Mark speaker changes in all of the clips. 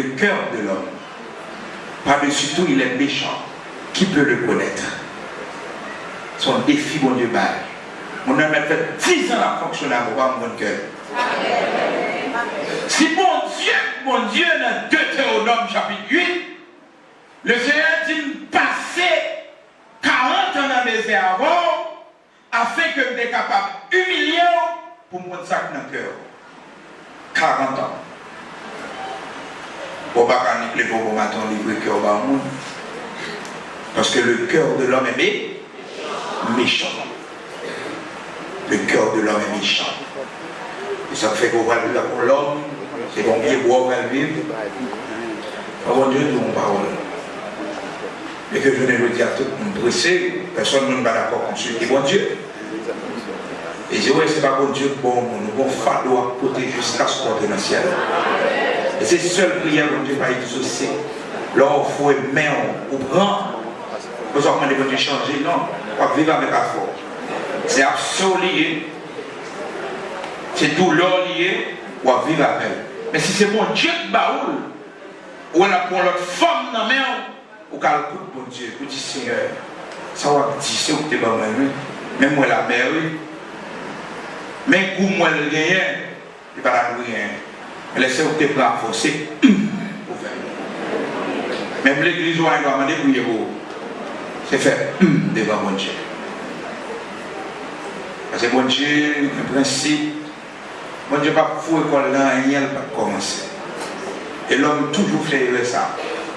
Speaker 1: Le cœur de l'homme, par-dessus tout, il est méchant. Qui peut le connaître? Son défi, mon Dieu, bail. Mon homme a fait 10 ans à fonctionner pour mon cœur. Si mon Dieu, dans Deutéronome chapitre 8, le Seigneur dit passer 40 ans dans le désert avant, afin que je sois capable d'humilier pour mon sac dans le cœur. 40 ans. Pour ne pas que vous matin livrer le cœur au monde. Parce que le cœur de l'homme est méchant. Le cœur de l'homme est méchant. Et ça fait qu'on va vivre pour l'homme, c'est qu'on vient boire, on va vivre. Avant Dieu, nous avons parole. Et que je ne le dis à tout le monde pressé, personne ne va d'accord consulter bon Dieu. Et je dis, oui, c'est pas bon Dieu, bon, nous avons fardeau à côté jusqu'à ce qu'on est dans le ciel. Et c'est seule prière que Dieu va exaucer. Là, il faut aimer, on prend. Vous avez demandé de changer, non. On va vivre avec la foi. C'est absolu. C'est douleur lié, on va vivre avec. Mais si c'est mon Dieu qui baoule, ou elle a pour l'autre femme dans la main, ou qu'elle coupe mon Dieu, vous dites Seigneur, ça va dire, c'est où tu es dans ma vie. Même moi la mère, oui. Même pour moi le rien, il ne va pas rien. Mais laissez où tu es prêt à forcer, pour faire. Même l'église, on va demander pour vous. C'est fait devant mon Dieu. Parce que mon Dieu, le principe, mon Dieu n'a pas fou école là, il n'a pas commencé. Et l'homme toujours fait ça.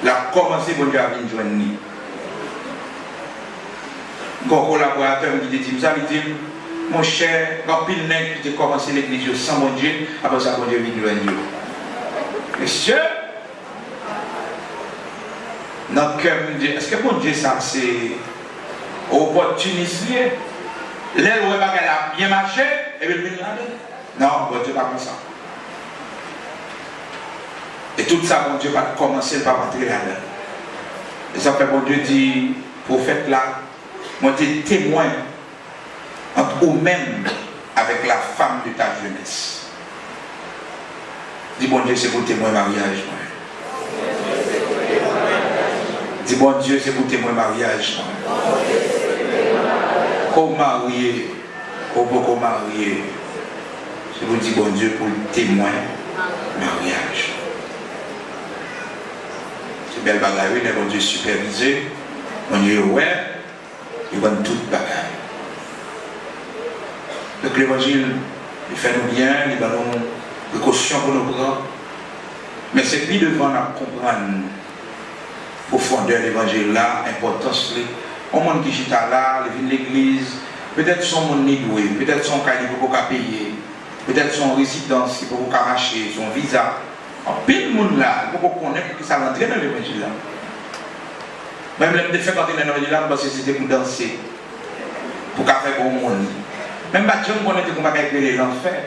Speaker 1: Il a commencé, mon Dieu a venir joindre nous. Mon collaborateur me dit ça, il dit, mon cher, quand pile nègre qui a commencé l'église sans mon Dieu, après ça, mon Dieu vient joindre nous. Monsieur, notre cœur me dit, est-ce que mon Dieu, ça c'est opportuniste? L'aile où elle a bien marché, et bien venir là. Non, bon Dieu pas comme ça. Et tout ça, bon Dieu va commencer par rentrer là-dedans. Et ça fait, bon Dieu dit, prophète là, moi t'es témoin entre vous-même avec la femme de ta jeunesse. Dis bon Dieu, c'est pour témoin mariage. Dis bon Dieu, c'est pour témoin mariage. Comment marier, comment marier. Je vous dis bon Dieu pour le témoin mariage. C'est belle bagaille, mais bon Dieu supervisé, bon Dieu ouais, il va toute bagaille. Donc l'évangile, il fait nous bien, il va nous précautions pour nous prendre. Mais c'est plus devant à comprendre profondeur de l'évangile là, importance. On monde qui est là, l'église, peut-être son monde n'est doué, peut-être son cas il ne peut pas payer, peut-être son résidence il ne peut pas marcher, son visa. En pile de monde là, il ne peut pas connaître que ça va entrer dans l'évangile là. Même les défaites quand il est dans l'évangile là, parce que c'était pour danser, pour faire bon monde. Même si on connaît qu'on va créer l'enfer.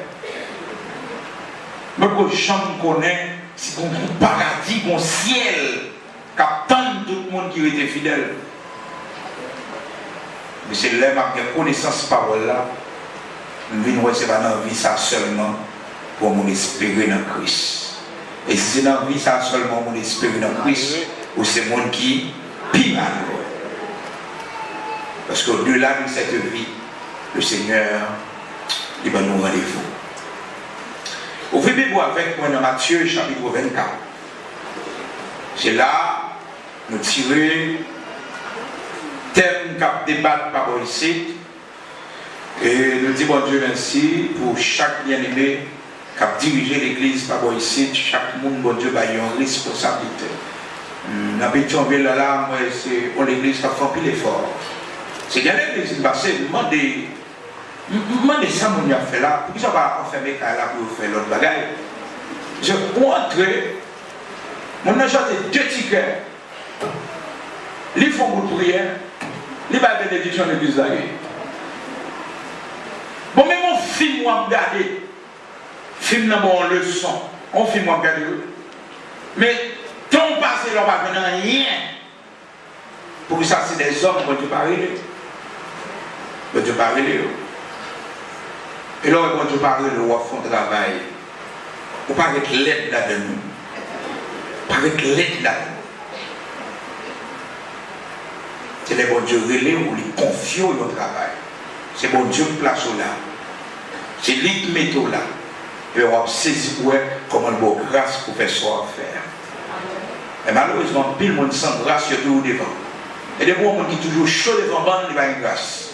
Speaker 1: Même que les gens connaissent, c'est un paradis, un ciel, qui attend tout le monde qui était fidèle. Mais c'est là que la connaissance de parole là, nous venons recevoir dans la vie ça seulement pour mon espérer dans Christ. Et si c'est dans la vie ça seulement pour mon espérer dans Christ, ou c'est le monde qui pire malheureux. Parce qu'au-delà de cette vie, le Seigneur, il va nous rendez-vous. Ouvrez-vous avec moi dans Matthieu chapitre 24. C'est là, nous tirons thème cap débat par ici. Et nous disons bon Dieu merci pour chaque bien-aimé qui a dirigé l'église par ici. Chaque monde, bon Dieu, a une responsabilité. Dans Pétionville, là, c'est pour l'église qui a fait pile effort. C'est bien l'église qui passe, demandez ça, mon a fait là. Pourquoi ça va enfermer là pour faire l'autre bagaille? Je rentre, mon a chanté 2 tickets. Ils font beaucoup de prière. Ils vont bénédiction de l'église là. Bon, mais mon film, moi, regarder. Film n'a pas leçon. On film, moi, regarder. Mais, tant passé, là, on va venir rien. Pour ça, c'est des hommes qui vont te parler. Ils vont te parler. Et là, quand tu parles de roi font travail, ou pas avec l'aide là de nous. paraît l'aide là. C'est les bons Dieu relais ou les confier au travail. C'est bon Dieu qui place là. C'est lui qui met là. Et on va saisir comment le beau grâce pour faire ça faire. Et malheureusement, pile monde sans grâce, il y a toujours devant. Et des gens qui sont toujours chaud devant bande, il va y avoir une grâce.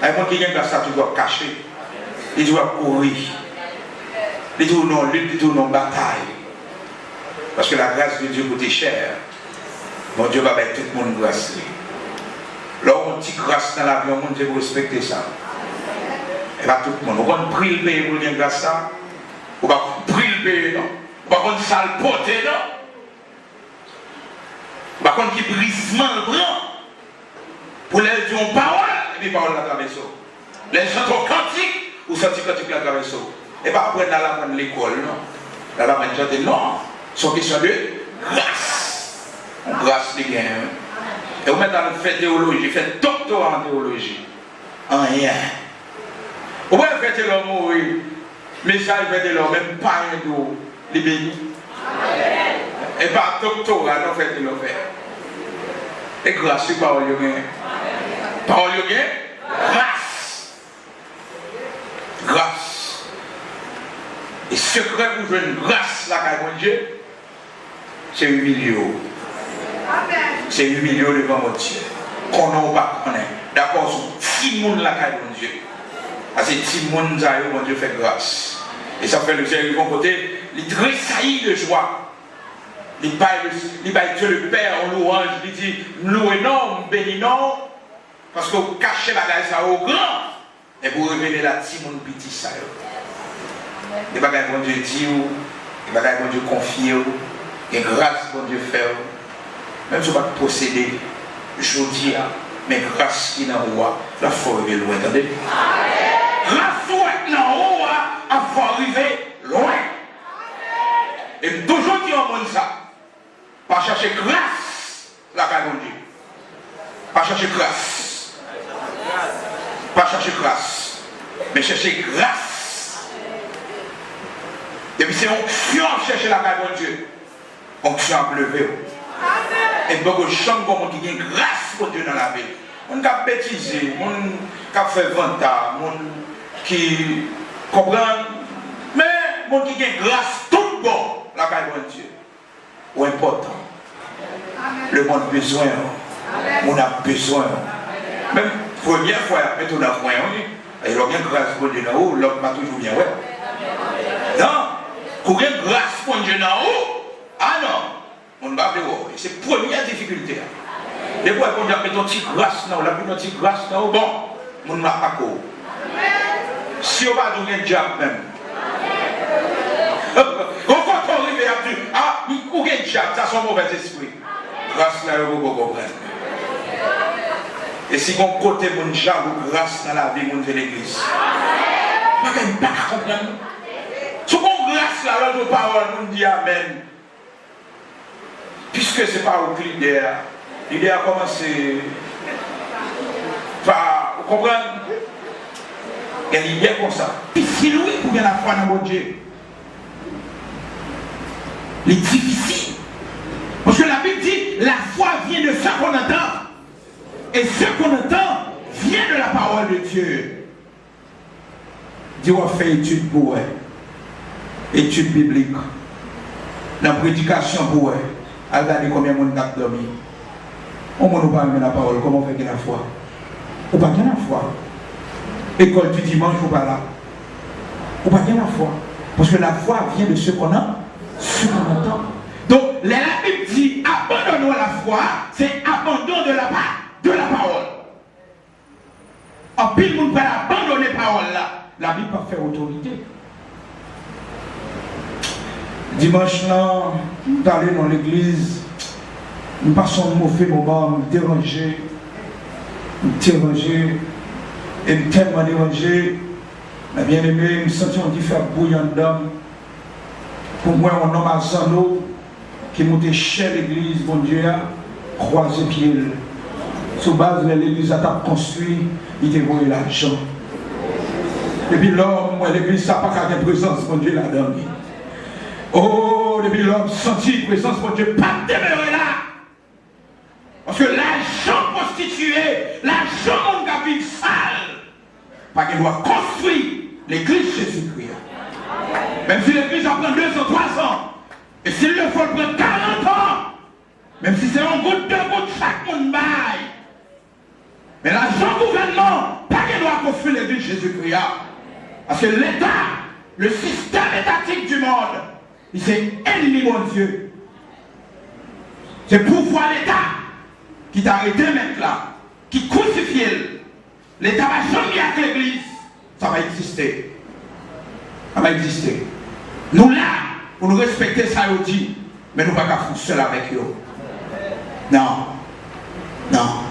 Speaker 1: Et des gens qui ont une grâce, tu dois cacher. Ils doivent courir. Ils doivent non lutte, ils doivent non bataille. Parce que la grâce de Dieu coûte cher. Mon Dieu va mettre tout le monde grâce. Là, on dit grâce dans la vie, on Dieu vous respecter ça. Et pas tout le monde. On va prier le pays pour dire grâce ça. On va prier le pays, non. On va sale poté, non. Par contre, qui brisement le bras pour les gens parole, et puis parole la traverse. Les gens sont cantiques, ou sortis cantiques la traverse. Et pas après la prendre l'école, non. La prendre chanter, non. C'est une question de grâce. Grâce les gains. Et vous mettez dans le fait théologie, fait doctorat en théologie. En rien. Vous pouvez faire l'homme, oui. Mais ça, il fait l'homme, même pas un dos, les bénis. Et par doctorat, nous faisons le faire. Et grâce, c'est parole de Dieu. Parole de Dieu, grâce. Grâce. Et secret pour jouer une grâce, là, quand Dieu, c'est humilier. C'est humilier devant mon Dieu. Qu'on n'a pas connaît. D'accord, sur 6 monde là, quand Dieu. Parce que 6 monde, mon Dieu fait grâce. Et ça fait le Seigneur, bon côté, il tressaillit de joie. Il baille Dieu le Père en louange, il dit, louez non, bénis non, parce que vous cachez la bagaille ça au grand, et vous révélez la petite mon petit ça. Les bagailles bon Dieu dit, les bagailles bon Dieu confie, et grâce bon Dieu fait, même si vous ne pouvez pas posséder, je vous dis, mais grâce qui est dans le roi, la foi est loin, attendez? La foi est dans le roi, la foi arriver loin. Et toujours qui en ça. Pas chercher grâce, la caille de Dieu. Pas chercher grâce. Pas chercher grâce. Mais chercher grâce. Et puis c'est onction à chercher la caille de Dieu. Onction à pleuver. Et beaucoup de gens qui ont grâce pour Dieu dans la vie. On a bêtisé, on a fait vantard, on qui comprend. Mais on qui a grâce tout bon, la caille de Dieu. Ou important. Le monde a besoin. On a besoin. Même première fois, après tout, on a besoin. Il y a une grâce pour Dieu là-haut, l'homme m'a toujours bien. Ouais. Non, pour une grâce pour Dieu là-haut, ah non, on ne va pas voir. C'est la première difficulté. Des fois, quand on a une petite grâce là-haut, la petite grâce là-haut, bon, on ne va pas quoi. Si on va donner un diable même. Quand on arrive à dire, ah, ou quel diable, ça sont mauvais esprits. Grâce là, vous comprenez. Et si on côté mon diable, grâce dans la vie, on fait l'église. Pas qu'elle ne peut pas comprendre. Si on grâce là, l'autre parole, on dit amen. Puisque ce n'est pas au l'idée. L'idée a commencé par, vous comprenez? Elle est bien comme ça. Puis c'est lui pour bien la foi dans mon Dieu. Il est difficile. Parce que la Bible dit, la foi vient de ce qu'on entend. Et ce qu'on entend vient de la parole de Dieu. Dieu a fait étude pour elle. Étude biblique. Dans la prédication pour elle. Regardez combien de monde a dormi. On ne peut pas amener la parole. Comment on fait la foi? On ne peut pas la foi. École du dimanche, ou pas là. On ne peut pas la foi. Parce que la foi vient de ce qu'on a. Ce qu'on entend. Donc, la Bible dit abandonnons la foi, c'est abandon de la parole. En pile, nous pouvons abandonner la parole là. La Bible va faire autorité. Dimanche là, nous sommes allés dans l'église, nous passons un mauvais moment, nous déranger, et nous tellement dérangé. Mais bien aimé, nous sentions dit faire bouillant d'âme. Pour moi, un homme à Zano qui montait chez l'église, bon Dieu, croisé pied. Sous base de l'église a construit, il était volé l'argent. Et puis l'homme, l'église, ça n'a pas qu'à présence, bon Dieu, là-dedans. Oh, Oh, depuis l'homme senti la présence de Dieu, pas demeurer là. Parce que l'argent prostitué, l'argent mon vie sale, pas qu'il doit construire l'église Jésus-Christ. Même si l'église en prend 2 ans, 3 ans, et s'il le faut prendre 40 ans, même si c'est un goutte, 2 gouttes, chaque monde baille. Mais l'argent gouvernement, pas qu'il doit construire l'église Jésus-Christ. Parce que l'État, le système étatique du monde, il s'est ennemi, mon Dieu. C'est pouvoir l'État qui t'a arrêté mec là, qui crucifie. L'État va jamais avec l'église. Ça va exister. Ça va exister. Nous là, pour nous respecter ça, on dit, mais nous ne pouvons pas faire seul avec eux. Non. Non.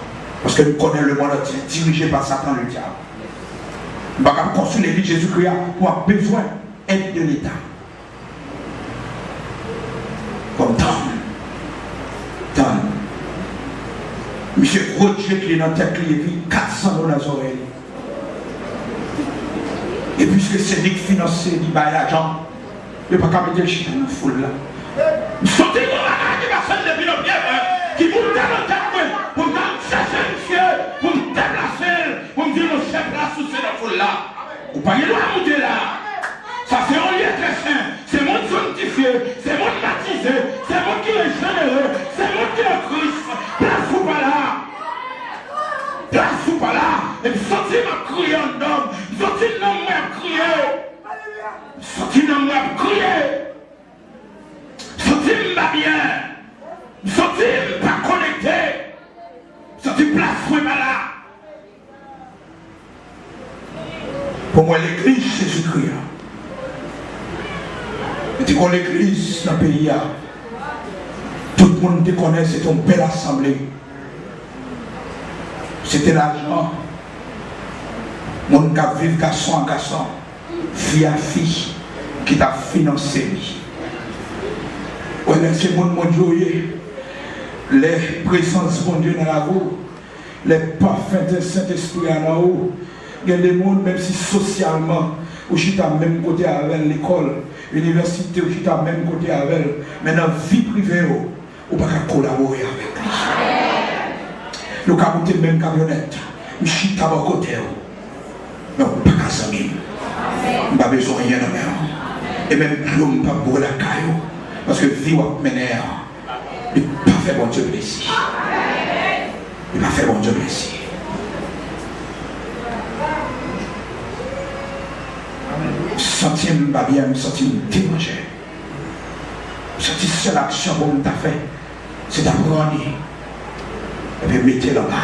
Speaker 1: Parce que nous connaissons le monde dirigé par Satan le diable. Nous ne pouvons pas construire l'église Jésus-Christ pour avoir besoin d'aide de l'État. Comme tant. Monsieur Roger qui est dans la tête, il vit 400 dans les oreilles. Et puisque c'est lui qui finance, il va l'argent, il ne peut pas mettre le chien dans la foule là. Sortez mon bagage qui va sonner depuis nos pieds, qui monte dans la tête, pour me chercher monsieur, pour me déplacer, pour me dire le chef là, sous cette foule là. Vous ne pouvez pas monter là. Ça c'est un lieu très saint, c'est mon sanctifié, c'est mon baptisé, c'est mon qui est généreux, c'est mon qui est Christ. Place ou pas là? Place ou pas là? Et puis sorti ma crier en homme, sorti dans moi à crier, sorti dans moi à crier, sorti ma bien, sorti pas connecté, sorti place ou pas là? Pour moi l'église Jésus-Christ. Tu connais l'église dans le pays. Tout le monde te connaît, c'est ton belle assemblée. C'était l'argent. Mon gars vivre garçon en garçon, fille à fille, qui t'a financé. Ouais, c'est mon Dieu. Les présences de Dieu dans la roue, les parfums de Saint-Esprit en haut. Il y a des gens, même si socialement, où je suis à même côté avec l'école, l'université, où je suis à même côté avec, mais dans la vie privée, on ne peut pas collaborer avec lui. Nous avons monté même camionnette, je suis à mon côté, mais on ne peut pas s'amuser. On n'a pas besoin de rien de même. Et même l'homme ne peut pas boire la caillou, parce que la vie va mener à. Il ne peut pas faire bon Dieu plaisir. Il ne peut pas faire bon Dieu plaisir. Centime pas bien, centime déranger. Centime seule action pour nous faire, c'est d'apprendre et puis mettre là-bas.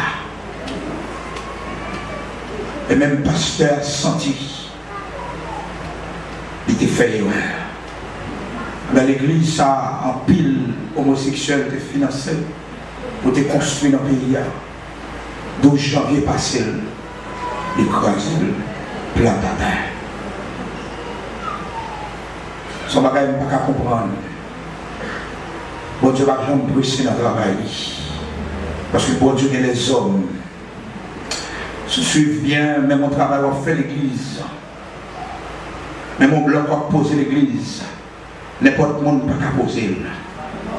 Speaker 1: Et même pasteur senti, il était fait erreur. Dans l'église, ça en pile homosexuel te financé pour te construire dans le pays. 12 janvier passé, l'écrasé, plat à terre. Son bagage n'est pas qu'à comprendre. Bon Dieu va jamais briser dans le travail. Parce que bon Dieu et les hommes se suivent bien, même mon travail va faire l'église. Même mon bloc va poser l'église. N'importe monde ne peut pas poser.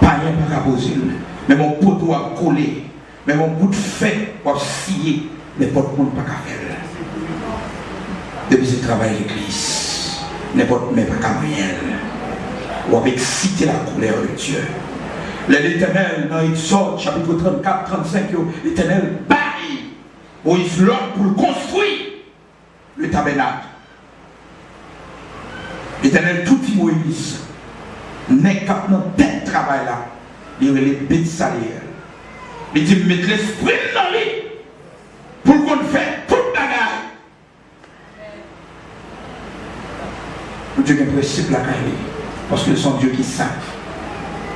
Speaker 1: Pas rien ne peut pas poser. Même mon poteau va coller. Même mon bout de fait va scier. N'importe monde ne peut pas faire. Depuis ce travail l'église. N'importe mais pas rien. Ou avec citer la couleur de Dieu. L'Éternel, dans Exode, chapitre 34, 35, l'Éternel bâtit Moïse l'homme pour construire le tabernacle. L'Éternel tout dit Moïse, n'est qu'à notre tête travail là, il y a les bêtes salières. Il dit mettre l'esprit dans lui pour qu'on fasse toute bagarre. Dieu est principe la caille, parce que c'est Dieu qui sait.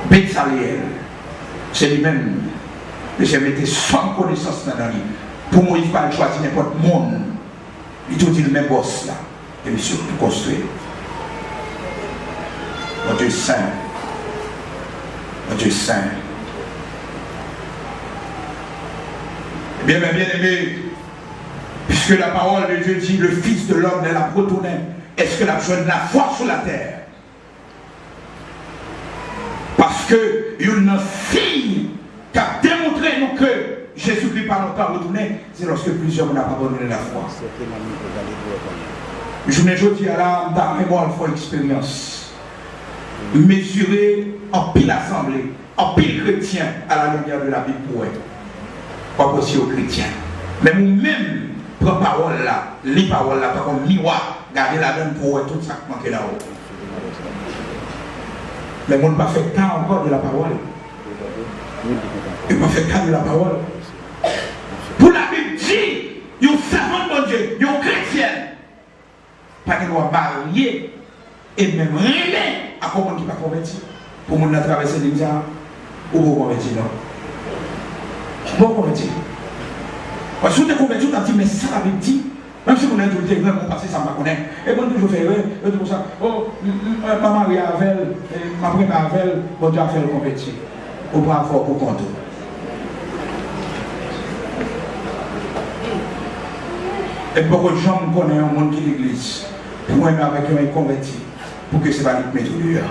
Speaker 1: Bête salière, c'est lui-même. Et j'ai mis sans connaissance dans lui. Pour moi, il ne faut pas choisir n'importe quel monde. Il tout dit le même boss là. Et puis surtout construire. Mon Dieu saint. Mon Dieu saint. Eh bien, bien aimé, puisque la parole de Dieu dit le Fils de l'homme ne la retourné, est-ce que la besoin de la foi sur la terre? que une signe qui a démontré nous que Jésus-Christ par longtemps retourné, c'est lorsque plusieurs n'ont pas abandonné la foi. Je me dis à la mémoire, il faut expérience. Mesurer en pile assemblée, en pile chrétien à la lumière de la Bible pour eux. Pas possible aux chrétiens. Mais nous-mêmes, prends parole là, les paroles là, pas comme miroir, garder la donne pour eux, tout ça qui manque là-haut. Mais on n'a pas fait cas encore de la parole. Il n'a pas fait cas de la parole. Pour la Bible dit, il y a un servant de Dieu, il y a un chrétien. Pas qu'il doit marier et même rêver à comment il ne pas converti. Pour mon traverser les gens, ou vous convertir non. Bon convertir. Parce que si vous êtes converti, vous avez dit, mais c'est ça la Bible dit. Même si vous n'êtes pas vraiment passé, ça ne m'a connaît. Et bon, toujours faire, et tout ça. Oh, ma mari avec elle, ma première avec elle, bon Dieu a fait le convertir. Au bras fort pour compter. Et beaucoup de gens me connaissent au monde qui l'église. Pour moi, avec eux, ils convertis. Pour que ce soit les méthodes dehors.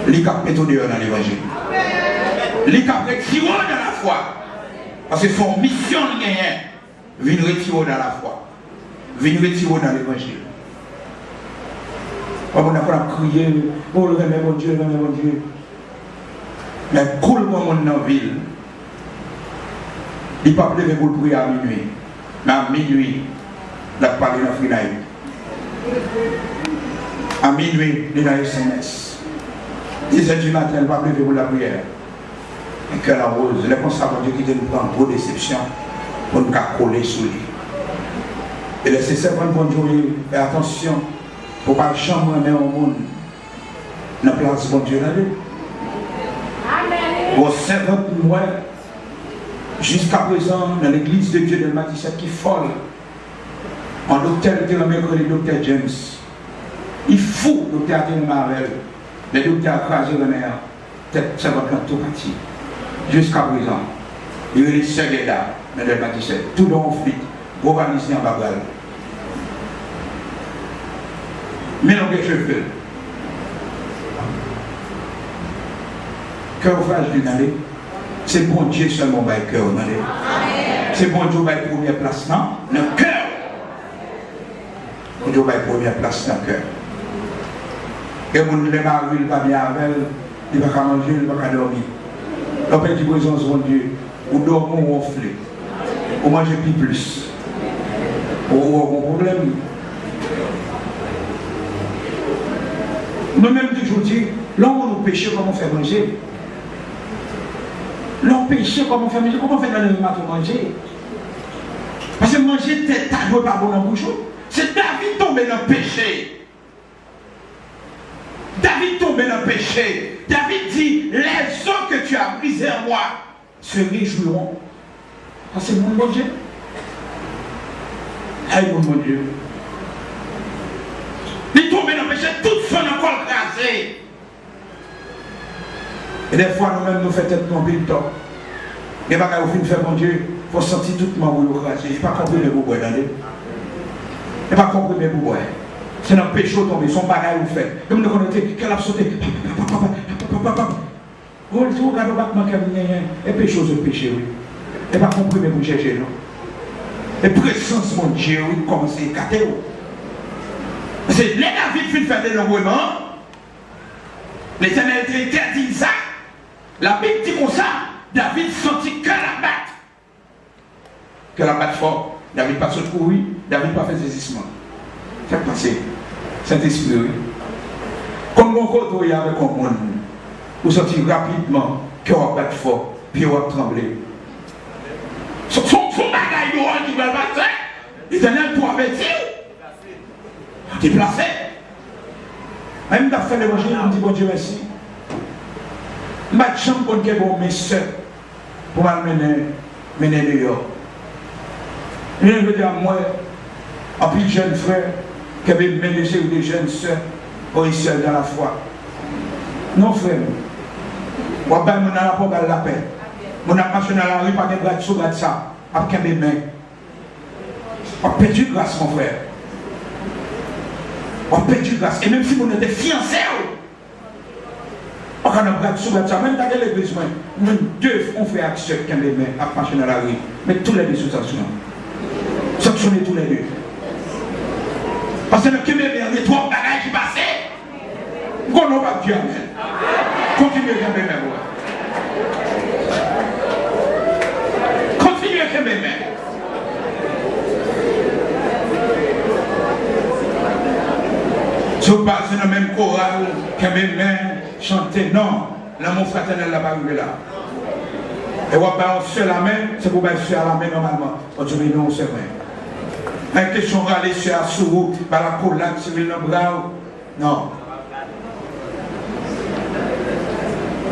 Speaker 1: Les cap méthodes dehors dans l'évangile. Les cap retirer dans la foi. Parce que son mission, vient retirer dans la foi. Vient retirer dans l'évangile. On a crié, oh le remède mon Dieu, le remède mon Dieu. Mais cool moi mon dans la ville. Il ne peut pas lever pour prier à minuit. Mais à minuit, il a parlé dans la finaille. À minuit, il est dans le SMS. 10h du matin, il ne va pas lever pour la prière. Et que la rose, les constables de Dieu qui nous prend trop déception pour nous coller sous lui. Et laissez ça pour nous jouer. Et attention, pour ne pas jamais mettre au monde dans la place de Dieu dans lui. Vos servantes moi, jusqu'à présent, dans l'église de Dieu de Matissette qui est folle, en docteur était le mercredi, docteur James. Il faut docteur Adrien Marvel, le docteur crasé le nerf, tête servante tout parti. Jusqu'à présent, il y a les Segeda dans le Matissette, tout dans le flic, organisé en bagal. Mais non, qu'est-ce que je fais? Cœur ouvrage d'une année, c'est bon Dieu seulement par le cœur. C'est bon Dieu par la première place, non? Le cœur. Bon Dieu par la première place dans le cœur. Et mon les maris, il ne va pas bien avec elle, il ne va pas manger, il ne va pas dormir. On peut dire présence de Dieu, ou dormir ou enfler, ou manger plus. Ou avoir un problème. Nous-mêmes, toujours dit, l'homme nous péché, comment faire manger? L'homme péché, comment faire manger? Comment faire dans le matin manger? Parce que manger tête, t'as joué pas bon dans le bouchon. C'est David tombé dans le péché. David tombé dans le péché. David dit, les eaux que tu as brisées en moi se réjouiront. Parce que c'est mon Dieu. Aïe, mon Dieu. Il est tombé dans le péché, toute son encore crasé. Et des fois, nous-mêmes, nous faisons tête tomber le temps. Et pas quand vous faire mon Dieu, il faut sentir tout le monde crasé. Il ne faut pas comprendre les boubouets dans les. Il ne faut pas comprendre les boubouets. C'est un péché tombé, son bagage vous fait. Comme nous connaissons, qu'elle a sauté. Vous regardez le battement comme et péché, c'est péché, oui. Et pas comprendre vous chercher, non. Et présence, mon Dieu, oui, commence à écarter. C'est les David qui fait des longuement. L'Éternel interdit ça. La Bible dit comme ça. David sentit que la batte. Que la batte fort. David pas sauté pour lui. David pas fait saisissement. C'est passé. Saint-Esprit, oui. Comme mon côté, il y avait comme monde. Vous sentez rapidement que vous batte fort. Puis vous tremblez. Son bagaille qui va battre. L'Éternel pour avertir. Déplacé. Même dans fait l'évangile, on dit bon Dieu merci. Je ne sais pas si bon mes soeurs pour m'amener dehors. Je veux dire à moi, en plus de jeunes frères, qui avaient menacé des jeunes soeurs pour ici dans la foi. Non frère, on va dans la porte de la paix. On a marché dans la rue, pas de bras sous bras de ça, avec mes mains. On a perdu grâce mon frère. On a perdu grâce. Et même si vous êtes fiancé, On a un sous ça, même dans l'église, même deux, on fait action avec les mains, à marcher dans la rue, mais tous les deux sous sanction. Sanctionner tous les deux. Parce que le Québec, il y a trois bagages qui passent. On n'a pas Dieu, amen. Continuez à faire mes mains. Continuez à faire mes mains. Si vous passez dans le même choral, que mes mains chanter, non, l'amour fraternel n'a pas arrivé là. Et vous avez sur la main, c'est pour faire sur la main normalement. On dit non, c'est vrai. La question de aller sur la sourou, par la collade, sur le bras, non.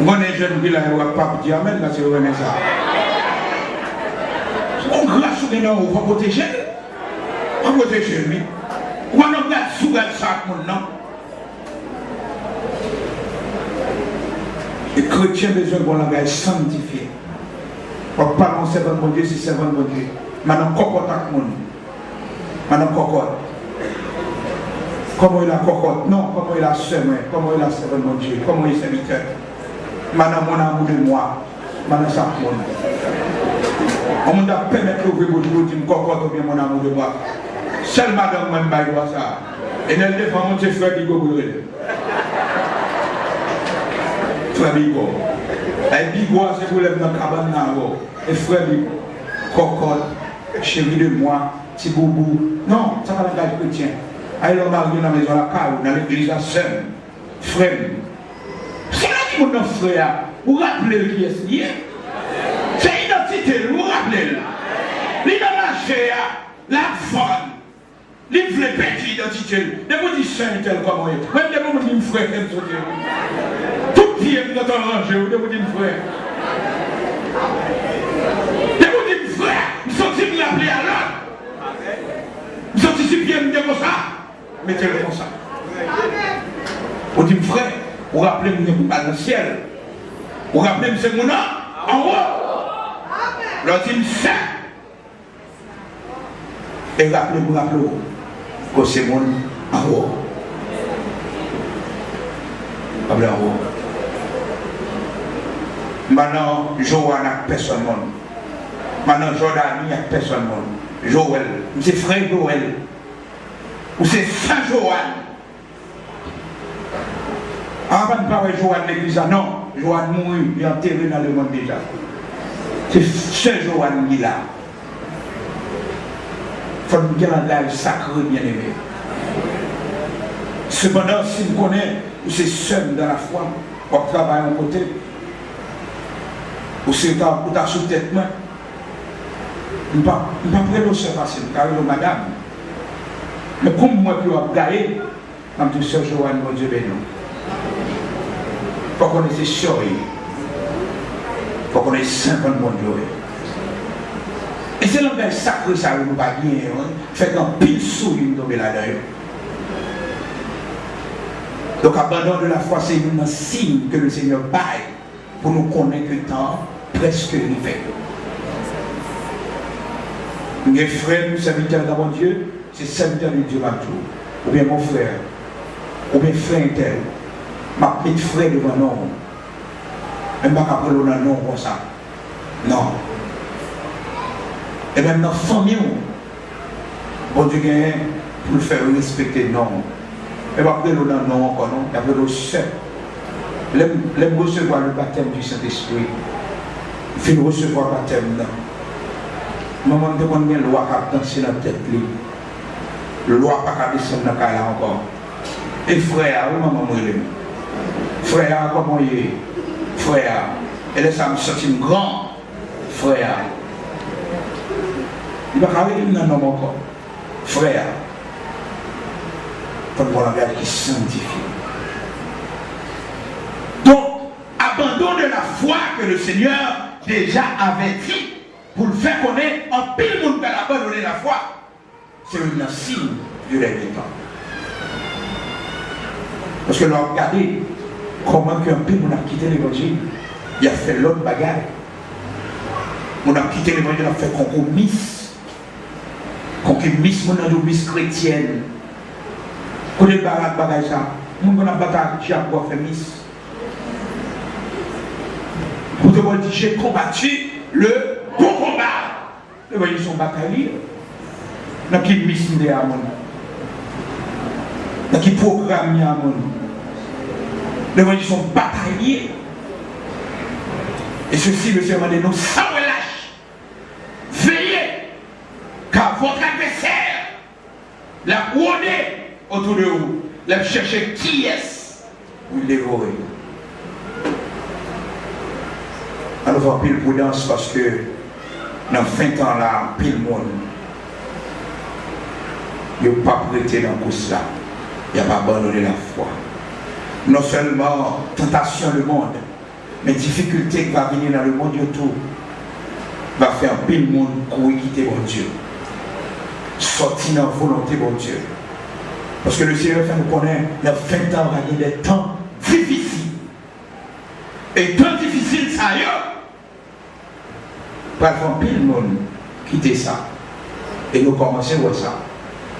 Speaker 1: Moi, les jeunes, ils ne vont pas dire amen, là, c'est vraiment ça. On grâce sur les noms, on va protéger. On va protéger lui. On va nous garder sous ça, mon nom. Les chrétiens ont besoin de bon langage sanctifié. On parle en servant de Dieu, c'est servant de Dieu. Maintenant, cocotte avec mon. Maintenant, cocotte. Comment il a cocotte? Non, comment il a semé? Comment il a servant de Dieu? Comment il est serviteur? Maintenant, mon amour de moi. Maintenant, ça mon. On m'a permis d'ouvrir votre bouche, de me cocotte ou bien mon amour de moi. Seule madame même pas doit ça. Et elle défend mon petit frère qui go brûler. Frère Bigo. Et Bigo, c'est pour les dans la cabane. Et frère Bigo, cocotte, chérie de moi, petit boubou. Non, ça va la garde chrétien. Aïe, l'homme arrive dans la maison, dans l'église, à Seine. Frère. C'est là que mon frère, vous rappelez qui est lié. C'est identité, vous rappelez. L'identité, la femme. Les vrais petits identités, les mots disent saint tel comme moi. Même les mots disent frère, tout pied dans ton rangé, les mots disent frère. Les mots disent frère, ils sont si bien appelés à l'autre. Ils sont si bien comme ça. Mettez-le comme ça. Vous dites frère, vous rappelez que vous êtes dans le ciel. Vous rappelez que c'est mon nom en haut. L'autre dit saint. Et rappelez-vous, rappelez-vous. Que c'est mon en haut. En haut. Maintenant, Joanne n'a personne. Maintenant, Jordan n'a personne. Joël, c'est frère Joël. Ou c'est Saint Joanne. Avant de parler de Joanne l'église, non. Joanne mourut, il est enterré dans le monde déjà. C'est Saint Joanne qui est là. Il faut nous garder un sacré bien-aimé. Cependant, si vous connaissez, vous êtes seul dans la foi, vous travaillez à côté, vous êtes sous tête main, vous ne pouvez pas faire facile, car vous madame. Mais comme moi, je vais gagner, comme tu sais, Joanne, mon Dieu béni. Il faut qu'on ait sûr, il faut qu'on ait simplement Dieu. Et c'est l'engagement sacré, ça ne va pas bien. Fait qu'un pile sous une tombe là-dedans. Donc, abandon de la foi, c'est un signe que le Seigneur baille pour nous connaître le temps presque arrivé. Mes frères, nous serviteurs de mon Dieu, c'est serviteur de Dieu à tout. Ou bien mon frère, ou bien frère tel, ma petite frère devant nous. Même pas qu'après l'on a non comme ça. Non. Et même dans la famille, bon Dieu gagne pour le faire respecter non. Et après l'on a non encore non, et après l'on seul. L'aime recevoir le baptême du Saint-Esprit. Il fait recevoir le baptême là. Maman demande bien loi qui a dansé dans la tête. Loi pas qu'à descendre dans la là encore. Et frère, oui maman moi frère, comment il est? Frère, et là ça me sentit grand. Frère. Il va arriver dans nom encore. Frère. Faut voir la garde qui sanctifie. Donc, abandon de la foi que le Seigneur déjà avait dit pour le faire connaître en pile monde qui a abandonné la foi. C'est un signe du règne du temps. Parce que l'on a regardé comment qu'un pile monde a quitté l'évangile. Il a fait l'autre bagarre. On a quitté l'évangile, on a fait compromis. Compromis, on a dit miss chrétienne. Quand on a bagage ça, on a bataille pour faire miss. Pour te dire, j'ai combattu le bon combat. Vous voyez son bataille. Dans qui mission de Amon. Dans qui programme de Amon. Vous voyez son bataille. Et ceci, le Seigneur m'a dit, nous sans relâche. Veillez, car votre adversaire l'a rôdé autour de vous. L'a cherché qui est-ce pour le dévorer. On va pile prudence parce que dans 20 ans là, pile monde. Il n'y a pas prêté dans tout ça. Il n'y a pas abandonné la foi. Non seulement tentation le monde, mais difficulté qui va venir dans le monde tout va faire pile monde courir quitter bon Dieu. Sortir dans la volonté bon Dieu. Parce que le Seigneur fait nous connaître dans 20 ans, il y a des temps difficiles. Et temps difficiles, ça y est. Pour faire pile monde quitter ça. Et nous commençons à ça.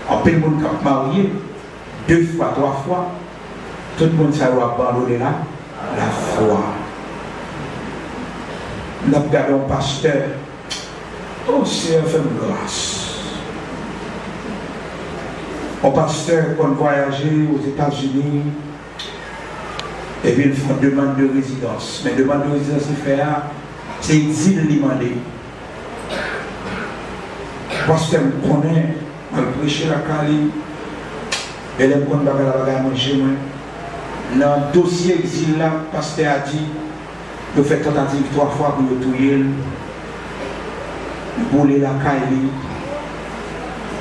Speaker 1: En pile monde qui a marié 2 fois, 3 fois, tout le monde ça va abandonner la foi. Nous regardons un pasteur. Oh, Seigneur, fais-nous grâce. Un pasteur qui a voyagé aux États-Unis, et puis il fait une demande de résidence. Mais demande de résidence, il fait c'est exil demandé. Le pasteur me connaît, il prêche la Cali, et il me connaît la manger. Dans le dossier exil, là, le pasteur a dit, il fait tentative 3 fois pour le touiller, pour la Cali.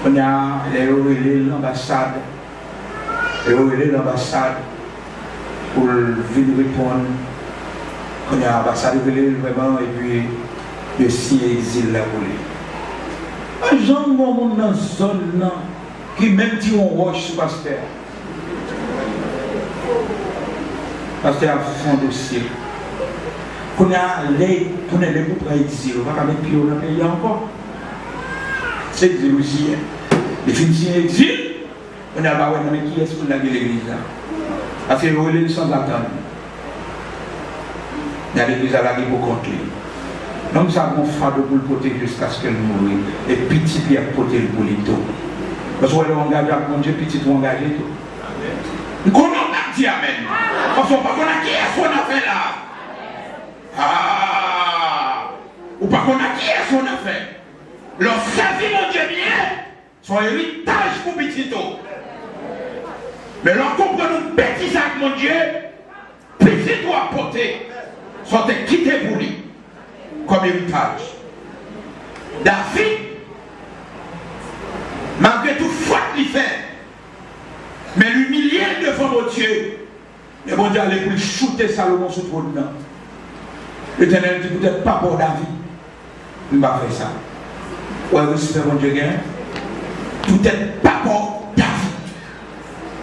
Speaker 1: On a l'ambassade pour venir répondre. On a l'ambassade vraiment et puis le signe exil là pour lui. Un genre de dans la zone qui même dit on roche sur pasteur. Pasteur a fait un dossier. On a les groupes à exil, on va mettre pied dans le pays encore. C'est exil aussi. Les filles exil, on a pas de qui est-ce qu'on a dit l'église là. Parce que vous voulez sans attendre. Dans l'église à la vie pour compter. Nous avons fait de pour le protéger jusqu'à ce qu'elle mouille. Et petit Pierre protéger pour les dos. Parce que vous engagez à mon Dieu, petit vous engagez tout. Nous connaissons dit Amen. Parce qu'on ne sait pas qui est-ce qu'on a fait là. Ah! Ou pas qu'on a qui est-ce qu'on a fait. Leur servir mon Dieu bien, son héritage pour petit. Mais leur comprenons bêtise avec mon Dieu, petit doit porter, sont quittés pour lui, comme héritage. David, malgré tout faute qu'il fait, mais l'humilier devant mon Dieu, et mon Dieu allait pour shooter Salomon sur le trône. L'Éternel dit peut-être pas pour David, il ne va pas faire ça. Ouais, respect mon Dieu gain. Tout est pas pour David.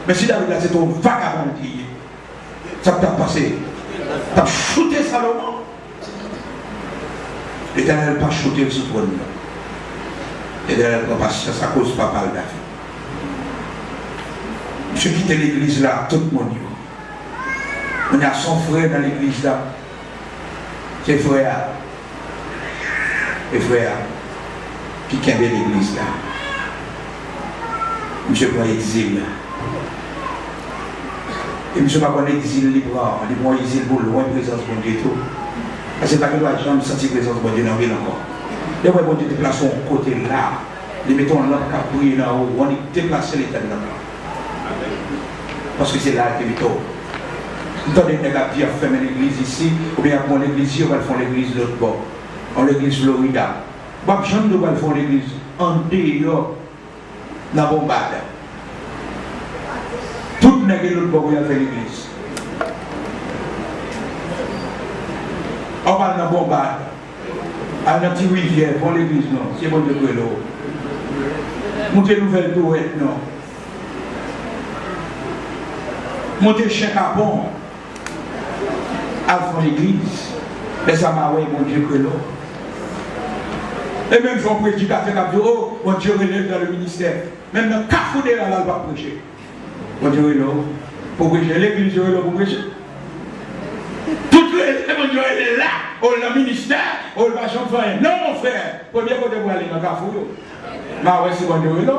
Speaker 1: Mais si David là c'est ton vagabond qui ça t'a passé. T'as shooté Salomon. L'Éternel n'a pas shooté le trône. L'Éternel n'a pas ça à cause de papa David. Je quitte l'église là, tout le monde. On a son frère dans l'église là. C'est frère. Et frère. Qui avait l'église là. Monsieur prend exil là. Et monsieur pas prendre exil libre, il prend exil pour loin présence de Dieu tout. Parce que pas que doit jamais sentir présence de Dieu dans la ville encore. Et ouais bon Dieu déplace son côté là. Les mettons là pour prier là haut, on déplace l'état là. Parce que c'est là que nous sommes. Nous avons des gens qui ont fermé l'église ici, ou bien on l'église, on va faire l'église de l'autre bord. On l'église Florida. Bob Jean nous va faire l'église en dehors dans la bombade. Tout le monde de l'autre bord va faire l'église. On va dans la bombade. À la petite rivière, pour l'église, non. C'est bon de l'eau. Montez nouvelle tourette, non. Montez chez Capon. Avant l'église. Et ça m'a dit, mon Dieu, que l'eau. Et même si on prédicateur qui a dit, oh, mon Dieu relève dans le ministère. Même dans le Cafoudé, là, il va prêcher. Mon Dieu relève pour prêcher. L'église relève pour prêcher. Toute l'église, mon Dieu, elle est là. ou le ministère, ou le vachon faire. Non, mon frère, premier côté pour aller dans le cafou. Mais ouais, c'est bon Dieu, là.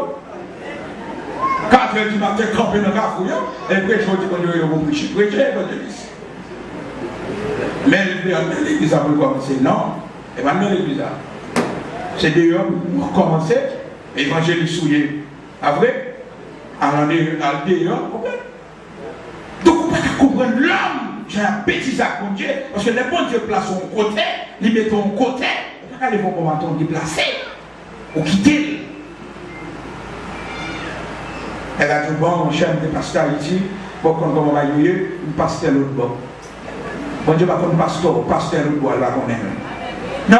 Speaker 1: 4 heures du matin, camper dans le cafou, et prêcher, bon Dieu, vous prêchez, l'église. Mais l'église a commencé. Non, et pas dans l'église. C'est d'ailleurs pour commencer, évangéliser souillé. Après, à d'ailleurs, donc on ne peut pas comprendre l'homme. J'ai un bêtise à Dieu, parce que les bons Dieu placent son côté, ils mettent son côté. On ne peut pas les voir comment on déplacer, ou quitter. Elle a dit, bon, mon cher, je pasteur ici, pour qu'on va y aller, un pasteur l'autre bord. Bon Dieu va comme pasteur l'autre bord, elle va connaître. Non?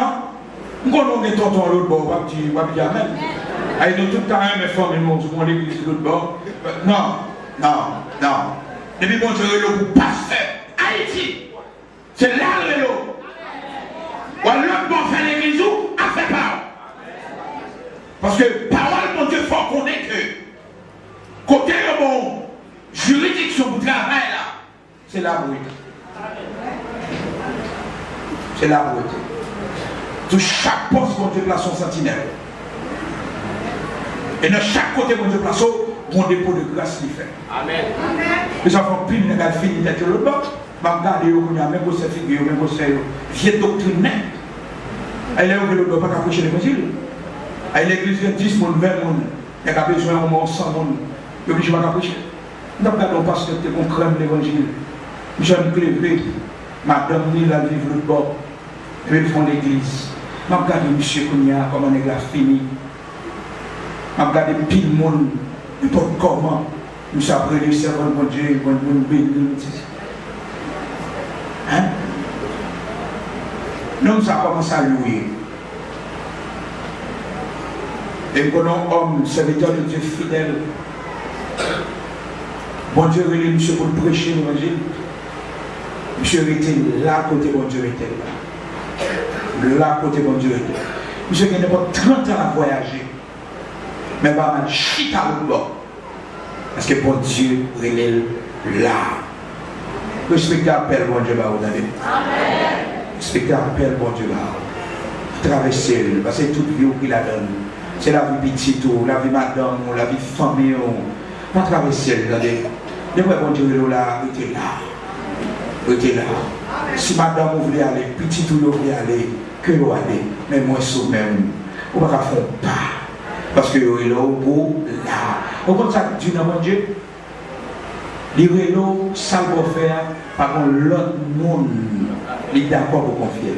Speaker 1: Nous connaissons tonton l'autre bord, on va dire amen. Ils ont tout le temps un effort, mais nous sommes l'église l'autre bord. Non. Depuis bon Dieu, le pour pasteur, Haïti, c'est là le lot. Ou l'autre bord fait l'église ou a fait parole. Parce que parole, mon Dieu, il faut qu'on ait que. Côté de mon juridiction pour travail là, c'est la brute. C'est la brute. Sur chaque poste, mon Dieu place son sentinelle. Et dans chaque côté, mon Dieu place mon dépôt de grâce lui fait. Amen. Les enfants, puis ils ont fini d'être l'autre bord. Je vais regarder, même pour cette figure, même pour cette vieille doctrine. Elle est où le bord, pas qu'à prêcher l'évangile. À l'église, il y a 10 personnes, 20 personnes. Il y a besoin au moins 100 personnes. Je ne vais pas prêcher. Nous avons un pasteur qui crème l'évangile. Jeune Clévé, madame Nil à vivre le bord. Et puis ils font l'église. Je regarde M. Kounia, comment on a fini. Je regarde pile le monde, n'importe comment. Nous sommes après les servants de Dieu, nous sommes bénis. Hein? Nous avons commencé à louer. Et nous avons un homme, serviteur de Dieu fidèle. Bon Dieu, il est monsieur pour prêcher l'évangile. Monsieur était là côté bon Dieu était là. Là côté bon Dieu était. Monsieur qui n'a pas 30 ans à voyager. Mais pas mal chita l'autre bord. Parce que bon Dieu, il est là. Respectez l'appel, bon Dieu, vous avez. Respectez l'appel, bon Dieu, traversez-le. Parce que toute vie qu'il a donné. C'est la vie petite, la vie madame, la vie famille. Pas traverser, regardez. Les vrais bon Dieu là, il était là. Il était là. Si madame voulait aller, petit tout voulait aller, que vous allez. Mais moi, je même. On ne va pas faire pas. Parce que il est au bout là. Au contraire, ça dit dans mon Dieu. Les vélos, ça va faire par contre l'autre monde. Il est d'accord pour confier.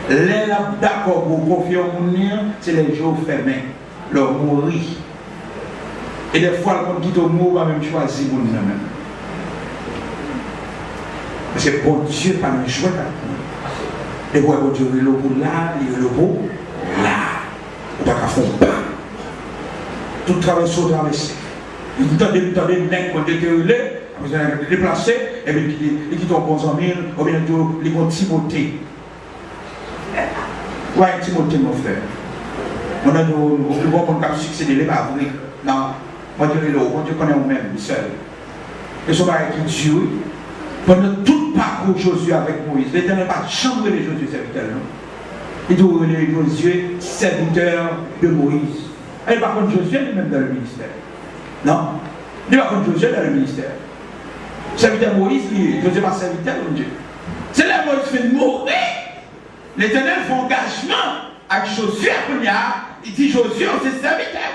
Speaker 1: Les d'accord pour confier au monde, c'est les jours fermés. Leur mourir. Et des fois, le monde qui te mot va même choisir pour nous même. Parce que bon Dieu, pas nous jouer avec nous. Et bon Dieu, il est pour là, il est pour là. On ne va pas faire pas. Tout travail sur traverser. Vous entendez les mecs qui ont été relais, vous avez déplacé, et puis qui sont bons amis, ou bien ils vont Timothée. Ouais, Timothée, mon frère. On a le bon monde qui a succédé, les pas vrai. Non. Moi, Dieu connaît nous-mêmes, seul. Et ce qui est Dieu, pendant tout parcours Josué avec Moïse, l'Éternel n'a pas chambré les Josué serviteurs. Il dit les Josué serviteurs de Moïse. Et par contre, Josué est même dans le ministère. Non. Il par contre, Josué dans le ministère. Serviteur Moïse, Josué n'est pas serviteur de Dieu. C'est là que Moïse fait mourir. L'Éternel fait engagement avec Josué. Il dit Josué, c'est serviteur.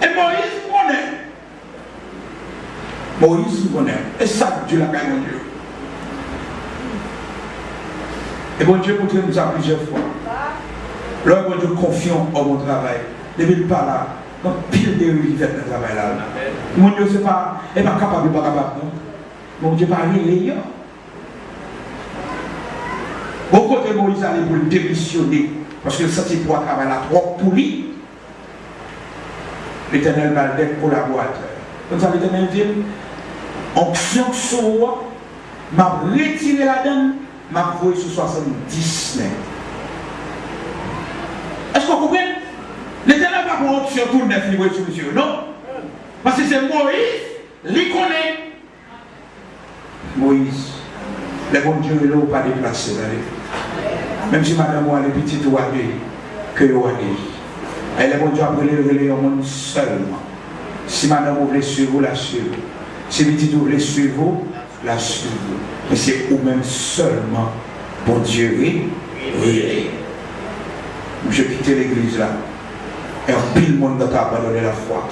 Speaker 1: Et Moïse connaît. Moïse connaît. Et ça, Dieu l'a gagné, mon Dieu. Et bon Dieu montre nous ça plusieurs fois. Là, bon Dieu confiant en mon travail. Depuis le pas là, quand pile de lui fait le travail là. Mon Dieu, c'est pas, il n'est pas capable, il n'est pas capable. Mon Dieu, pas rien. Au côté Moïse allait pour le démissionner. Parce que ça, c'est pour un travail là, trop pour lui. L'Éternel va être collaborateur. Comme ça, l'Éternel dit, onction sur moi, m'a retiré la donne, m'a voué sur 70 mètres. Est-ce que vous comprenez? L'Éternel va pour onction tout le neuf niveau sur monsieur, non? Parce que c'est Moïse, il connaît. Moïse, Les bons Dieu ne l'ont pas déplacé. Même si madame ou les petites ou que vous allez. Et les bons Dieu après les monde seulement. Si madame vous voulez suivre, la suivre. Si petite vous voulez suivre, la suivre. Mais c'est vous-même seulement, bon Dieu, oui. Je quitte l'église là. Et un pile monde qui a abandonné la foi.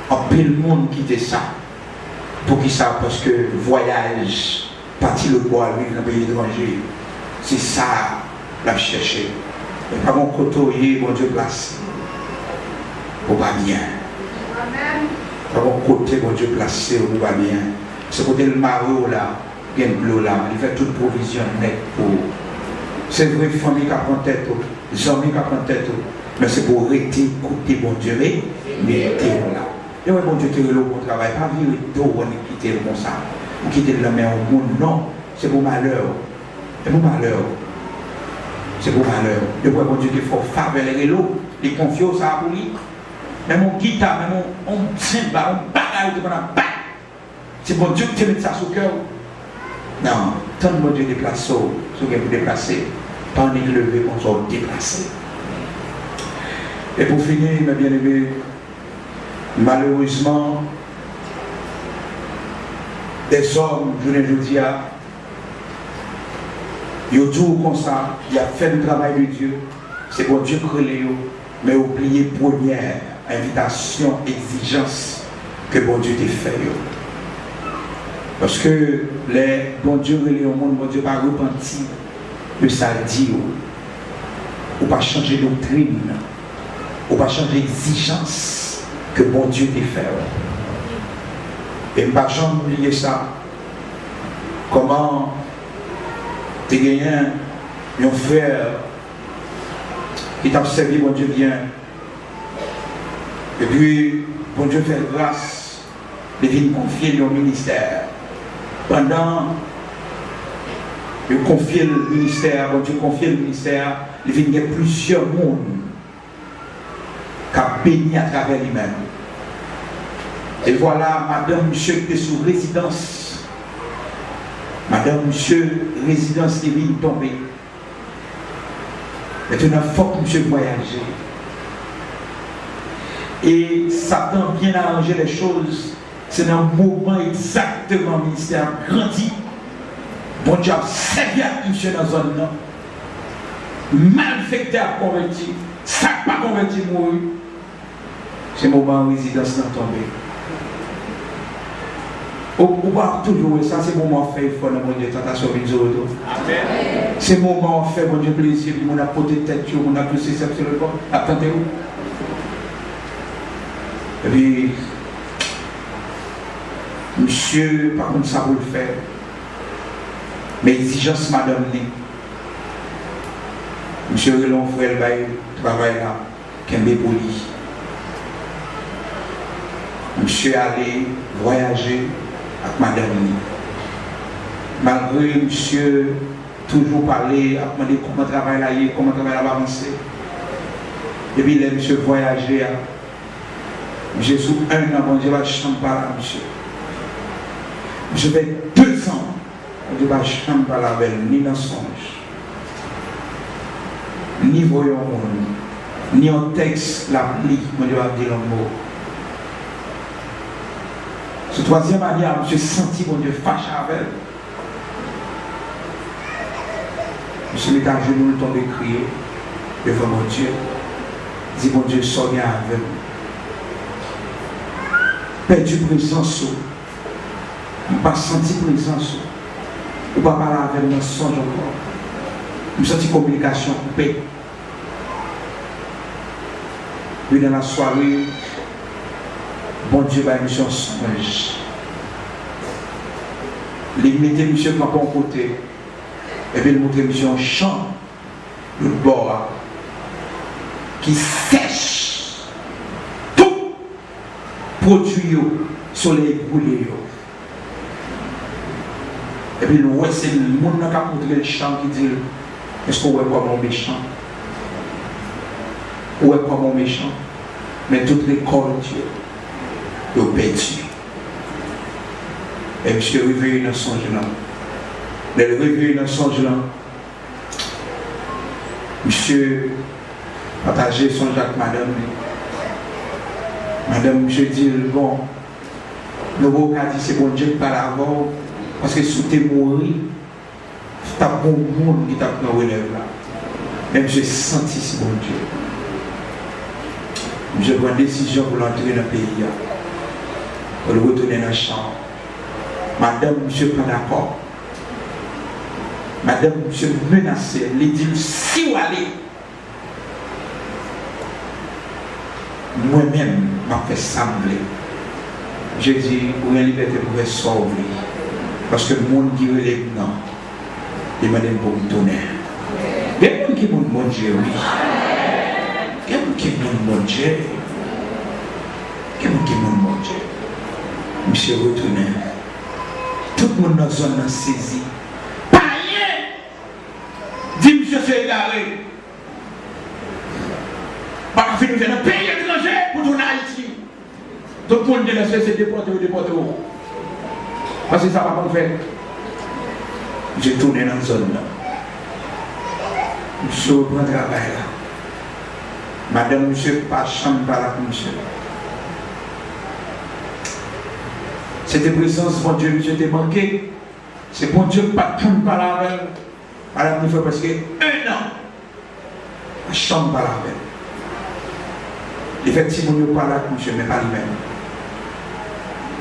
Speaker 1: Un pile monde qui quitte ça. Pour qui ça? Parce que voyage, partir le bois, vivre dans le pays étranger, c'est ça la chercher. Et pas mon côté, bon Dieu placé. Pour pas bien. Pas mon côté, bon Dieu placé, pour pas bien. C'est côté le maro là, il y a une là, il fait toute provision nette pour. C'est vrai, famille qui prend tête, les amis qui prennent tête, mais c'est pour arrêter, écouter bon Dieu, mais là. Et oui, bon Dieu, tu es là pour travailler, pas vivre d'eau, on est quitté comme ça, ou quitter la main au monde, non, c'est pour malheur. C'est pour malheur. C'est pour malheur. Et oui, bon Dieu, il faut faveur les l'eau, les confier ça pour lui. Même mon guitare, même mon cymbale, mon bagaille, on a pas. C'est bon Dieu qui te met ça sous le cœur. Non, tant de bon Dieu déplace, ce que vous déplacez, tant de lever qu'on soit déplacé. Et pour finir, mes bien-aimés, malheureusement, des hommes, je ne vous dis pas, ils ont tout comme ça, ils ont fait le travail de Dieu, c'est pour Dieu créer, mais oubliez première invitation, exigence que bon Dieu t'a fait. Parce que les bon Dieu relais au monde, bon Dieu pas repenti de ça dit, ou pas changer doctrine, ou pas changer exigence que bon Dieu t'a fait. Et je ne vais pas jamais oublier ça. Comment tu as gagné un frère qui t'a servi, bon Dieu bien. Et puis, bon Dieu fait grâce, il vient confier au ministère. Pendant il confie le ministère, bon Dieu confie le ministère, il vient de plusieurs mondes qui a béni à travers lui-même. Et voilà, madame, monsieur, qui est sous résidence. Madame, monsieur, résidence est venue tomber. Maintenant, il faut que monsieur voyage. Et Satan vient arranger les choses. C'est dans le moment exactement le ministère grandit. Bon Dieu a servi à monsieur dans la zone. Malfecteur converti. Ça pas converti mourir. C'est le moment où la résidence est tombée. On va toujours, ça c'est le moment où fait, il faut le Dieu, tentation vidéo. C'est le moment où on fait, mon Dieu, plaisir, on a porté tête, on a poussé ça sur le corps, attendez-vous. Et puis, monsieur, par contre, ça vous le faire. Mais exigence, madame, monsieur, Relon, frère, il travaille là, Kembe Poli. Monsieur allé voyager avec madame. Malgré monsieur toujours parler, à demander comment travail là, comment travail là va avancer. Et puis là, monsieur voyager. Monsieur sous un an, bon Dieu va chanter par là, monsieur. Monsieur fait 2 ans, bon Dieu va chanter par là avec ni dans songe, ni voyons monde, ni en texte l'appli, bon Dieu va dire un mot. Ce troisième année, je senti mon Dieu fâché avec elle. Je me suis mis à genoux, le temps de crier devant mon Dieu. Dis mon Dieu, sois bien avec nous. Perdu présence, je n'ai pas senti présence. Je ne pas parler avec moi songe encore. Je me senti communication coupée. Puis dans la soirée, bon Dieu va une mission songe. Il mettait monsieur dans bon côté. Et puis il montrait monsieur en chant de bord qui sèche tout produit soleil brûlé. Et puis c'est le monde qui a montré le chant qui dit est-ce qu'on voit pas mon méchant? Où est pas mon méchant? Mais toutes les cordes Dieu. Au perdu. Et monsieur réveillé dans son genou. Mais le réveil dans son là, monsieur partageait son Jacques madame. Madame, je dis, bon, nous avons dit c'est bon Dieu par avant, parce que si tu es mort, c'est un bon monde qui t'a pris en relève là. Même j'ai senti ce bon Dieu. Je prends une décision pour l'entrer dans le pays, pour le retourner dans le champ. Madame, monsieur, pas d'accord. Madame, monsieur, menacé, elle dit si vous allez. Moi-même, je fait sembler. Je dis, pour la liberté, pour faire sauver. Parce que le monde qui relève, non. Il m'a donné pour me donner. Il y a des gens qui m'ont mon Dieu, oui. Il y a des gens qui m'ont mon Dieu. Il y a des gens qui m'ont mon Dieu. Monsieur retourné. Tout le monde dans la zone a saisi. Pas rien. Dis, monsieur, c'est égaré. Parce que nous sommes dans un pays étranger pour tourner à Haïti. Tout le monde dit que c'est déporté ou déporté. Parce que ça va pas faire. J'ai tourné dans la zone là. Je reprends le travail là. Madame, monsieur, pas chambre par là pour monsieur. C'était présence, mon Dieu, monsieur, était manqué. C'est bon Dieu, pas de chambre par là avec. Madame, nous fait presque 1 an. La chambre par là avec. Effectivement, nous ne parlons pas avec monsieur, mais pas lui-même.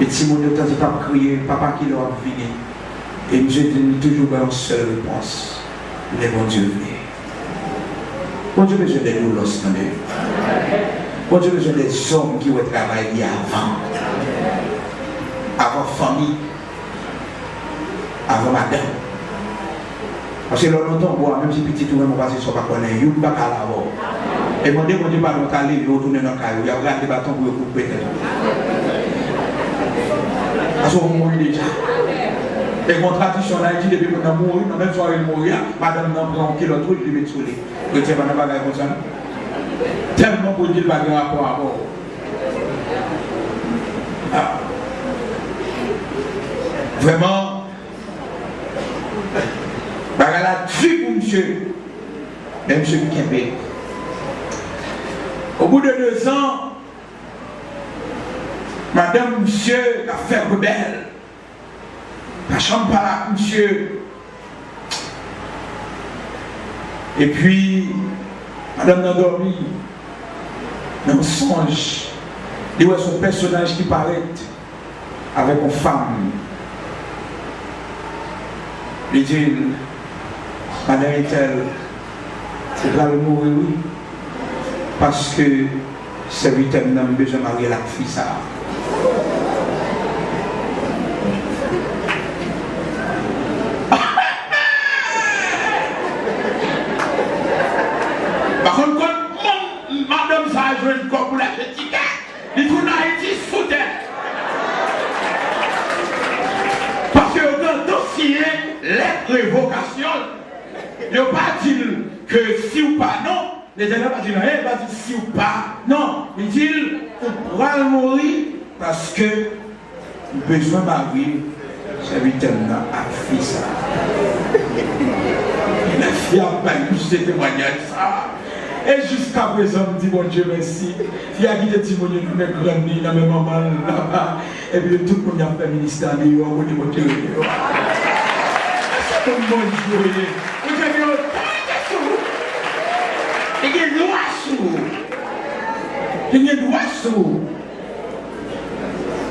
Speaker 1: Et si mon Dieu t'a crié, papa qui l'a venu. Et monsieur dit toujours une seule réponse. Les bons dieux venus. Bon Dieu besoin des nous lorsqu'on est. Bon Dieu besoin des hommes qui ont travaillé avant. Avant famille. Avant madame. Parce que longtemps, même si petit tout le monde passe sur pas connaître, il n'y a pas qu'à l'avoir. Et mon Dieu, pas dans le calé, il retourne dans le caillou, il y a regardé des bâtons pour le couper. Parce qu'on mourit déjà. Et mon tradition en Haïti, depuis qu'on a mouru, dans la même soirée de mourir, madame n'a pris un kilo de truc, il met sur les. Le tien n'a pas comme ça. Tellement pour dire qu'il n'y a pas de rapport à bord. Ah. Vraiment, la vie pour monsieur, même monsieur Kembe. Au bout de 2 ans, madame, monsieur, a fait rebelle. La chambre par là, monsieur. Et puis, madame n'a dormi. Dans le songe, il y a son personnage qui paraît avec une femme. Il dit, madame est-elle, c'est là le mourir, oui. Parce que c'est 8e n'a besoin de marier la fille ça. Par contre, madame ça a joué une corps pour la petite, il tourne à Haïti sous terre. Parce que dans le dossier, les révocations, il n'y a pas dit que si ou pas, non. Les élèves ne disent rien, ils ne disent pas si ou pas. Non, ils disent qu'on va mourir parce que besoin de marier, c'est 8e à fille ça. La fille a pas eu ce témoignage ça. Et jusqu'à présent, je dis bon Dieu merci. Il y a qui te dit mon Dieu, nous mettons grandi, la même maman là-bas. Et puis tout le monde a fait ministère, on dit mon Dieu. C'est comme bon Dieu. Il y a des oiseaux. Il y a des oiseaux.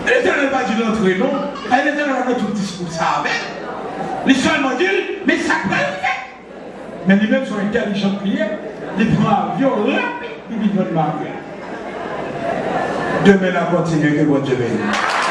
Speaker 1: Elle était dans le bas de l'entrée, non? Elle était dans notre discours, ça avait. Les seulement dit, mais ça peut le faire. Mais lui-même sont intelligents clients. Il prend un avion rapide, il dit de marier. Demain, la continue que bon Dieu bénisse.